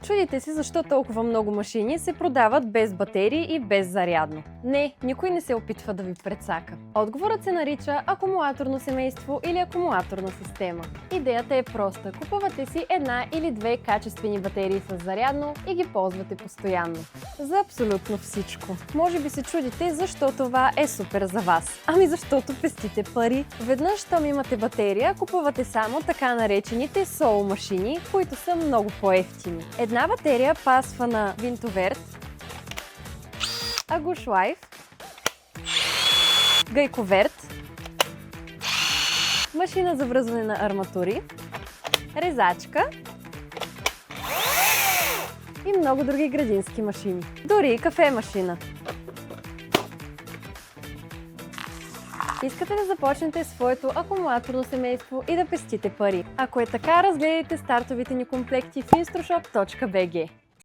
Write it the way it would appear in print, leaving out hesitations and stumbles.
Чудите се защо толкова много машини се продават без батерии и без зарядно. Не, никой не се опитва да ви прецака. Отговорът се нарича акумулаторно семейство или акумулаторна система. Идеята е проста. Купувате си една или две качествени батерии с зарядно и ги ползвате постоянно. За абсолютно всичко. Може би се чудите защо това е супер за вас. Ами защото пестите пари. Веднъж, щом имате батерия, купувате само така наречените сол машини, които са много по-евтини. Една батерия пасва на винтоверт, агушлайф, гайковерт, машина за връзване на арматури, резачка и много други градински машини. Дори и кафе машина. Искате да започнете своето акумулаторно семейство и да пестите пари? Ако е така, разгледайте стартовите ни комплекти в instrushop.bg.